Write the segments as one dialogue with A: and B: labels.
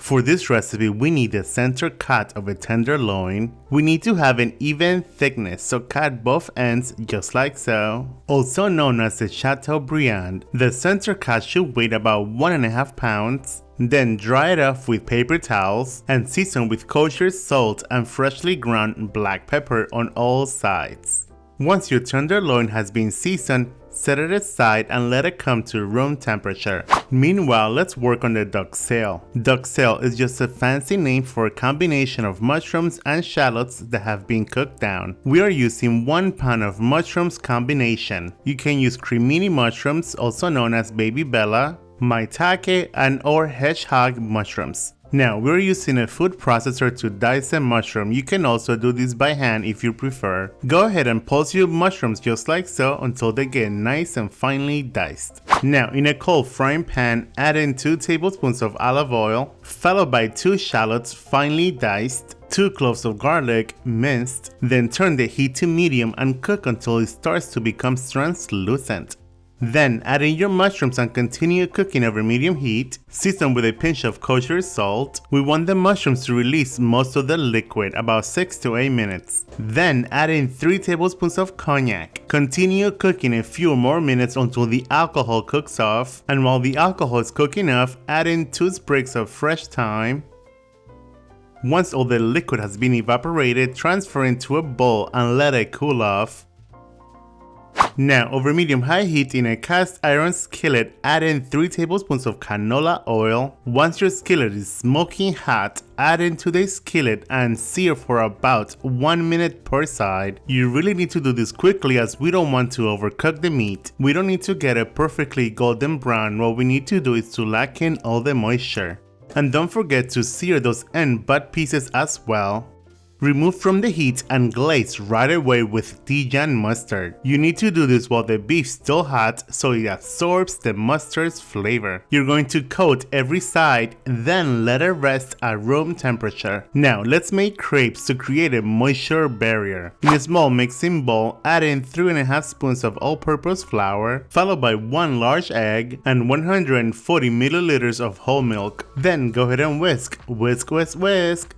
A: For this recipe, we need the center cut of a tenderloin. We need to have an even thickness, so cut both ends just like so. Also known as the Chateaubriand, the center cut should weigh about 1.5 pounds. Then dry it off with paper towels and season with kosher salt and freshly ground black pepper on all sides. Once your tenderloin has been seasoned, set it aside and let it come to room temperature. Meanwhile, let's work on the duxelle. Duxelle is just a fancy name for a combination of mushrooms and shallots that have been cooked down. We are using 1 pound of mushrooms combination. You can use cremini mushrooms, also known as baby bella, maitake, and or hedgehog mushrooms. Now, we're using a food processor to dice a mushroom. You can also do this by hand if you prefer. Go ahead and pulse your mushrooms just like so until they get nice and finely diced. Now, in a cold frying pan, add in 2 tablespoons of olive oil, followed by 2 shallots finely diced, 2 cloves of garlic minced, then turn the heat to medium and cook until it starts to become translucent. Then add in your mushrooms and continue cooking over medium heat. Season with a pinch of kosher salt. We want the mushrooms to release most of the liquid, about 6 to 8 minutes. Then add in 3 tablespoons of cognac. Continue cooking a few more minutes until the alcohol cooks off. And while the alcohol is cooking off, add in 2 sprigs of fresh thyme. Once all the liquid has been evaporated, transfer into a bowl and let it cool off. Now, over medium-high heat in a cast iron skillet, add in 3 tablespoons of canola oil. Once your skillet is smoking hot, add into the skillet and sear for about 1 minute per side. You really need to do this quickly as we don't want to overcook the meat. We don't need to get it perfectly golden brown. What we need to do is to lock in all the moisture. And don't forget to sear those end butt pieces as well. Remove from the heat and glaze right away with Dijon mustard. You need to do this while the beef is still hot so it absorbs the mustard's flavor. You're going to coat every side, then let it rest at room temperature. Now let's make crepes to create a moisture barrier. In a small mixing bowl, add in 3.5 spoons of all-purpose flour, followed by 1 large egg and 140 milliliters of whole milk. Then go ahead and whisk, whisk, whisk, whisk.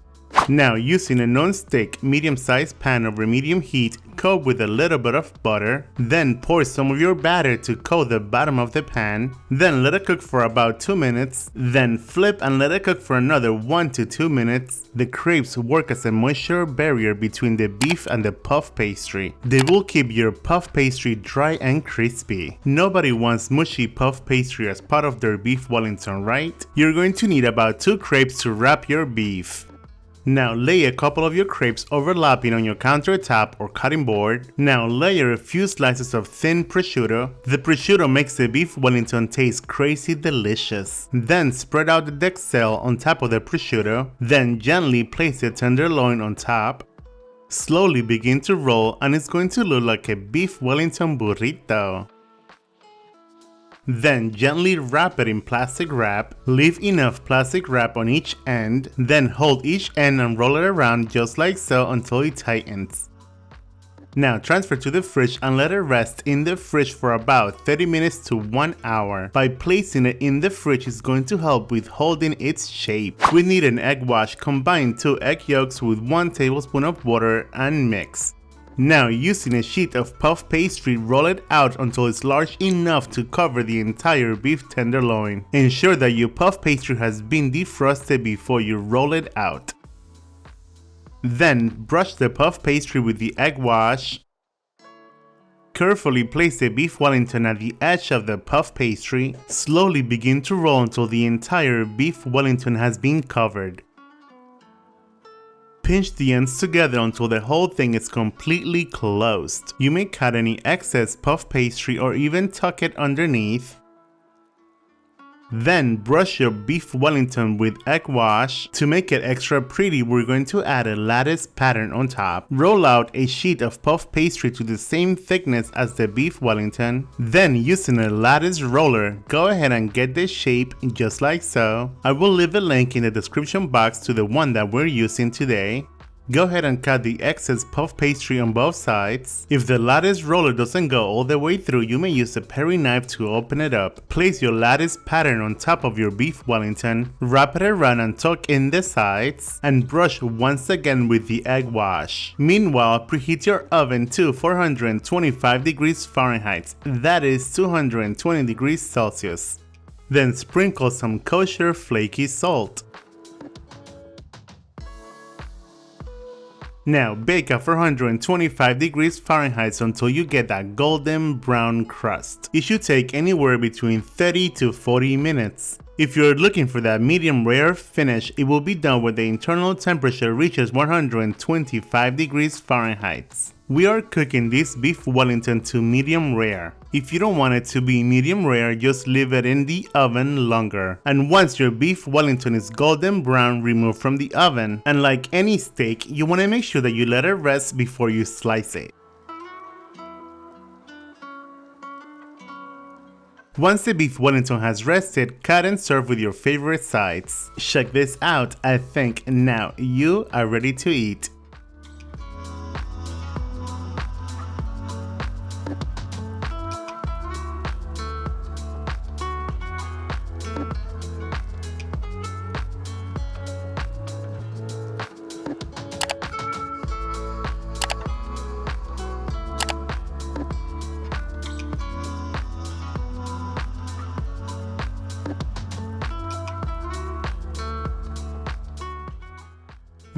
A: Now, using a non-stick medium-sized pan over medium heat, coat with a little bit of butter. Then pour some of your batter to coat the bottom of the pan. Then let it cook for about 2 minutes. Then flip and let it cook for another 1 to 2 minutes. The crepes work as a moisture barrier between the beef and the puff pastry. They will keep your puff pastry dry and crispy. Nobody wants mushy puff pastry as part of their beef Wellington, right? You're going to need about 2 crepes to wrap your beef. Now lay a couple of your crepes overlapping on your countertop or cutting board. Now layer a few slices of thin prosciutto. The prosciutto makes the beef Wellington taste crazy delicious. Then spread out the duxelle on top of the prosciutto. Then gently place the tenderloin on top. Slowly begin to roll and it's going to look like a beef Wellington burrito. Then gently wrap it in plastic wrap. Leave enough plastic wrap on each end. Then hold each end and roll it around just like so until it tightens. Now transfer to the fridge and let it rest in the fridge for about 30 minutes to 1 hour. By placing it in the fridge is going to help with holding its shape. We need an egg wash. Combine 2 egg yolks with 1 tablespoon of water and mix. Now, using a sheet of puff pastry, roll it out until it's large enough to cover the entire beef tenderloin. Ensure that your puff pastry has been defrosted before you roll it out. Then, brush the puff pastry with the egg wash. Carefully place the beef Wellington at the edge of the puff pastry. Slowly begin to roll until the entire beef Wellington has been covered. Pinch the ends together until the whole thing is completely closed. You may cut any excess puff pastry or even tuck it underneath. Then brush your beef Wellington with egg wash. To make it extra pretty, we're going to add a lattice pattern on top. Roll out a sheet of puff pastry to the same thickness as the beef Wellington. Then using a lattice roller, go ahead and get the shape just like so. I will leave a link in the description box to the one that we're using today. Go ahead and cut the excess puff pastry on both sides. If the lattice roller doesn't go all the way through, you may use a paring knife to open it up. Place your lattice pattern on top of your beef Wellington, wrap it around and tuck in the sides, and brush once again with the egg wash. Meanwhile, preheat your oven to 425 degrees Fahrenheit, that is 220 degrees Celsius. Then sprinkle some kosher flaky salt. Now bake at 425 degrees Fahrenheit until you get that golden brown crust. It should take anywhere between 30 to 40 minutes. If you're looking for that medium rare finish, it will be done when the internal temperature reaches 125 degrees Fahrenheit. We are cooking this beef Wellington to medium rare. If you don't want it to be medium rare, just leave it in the oven longer. And once your beef Wellington is golden brown, remove from the oven. And like any steak, you want to make sure that you let it rest before you slice it. Once the beef Wellington has rested, cut and serve with your favorite sides. Check this out, I think now you are ready to eat.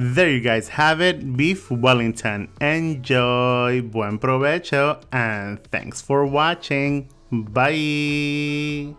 A: There you guys have it, beef Wellington. Enjoy, buen provecho, and thanks for watching. Bye.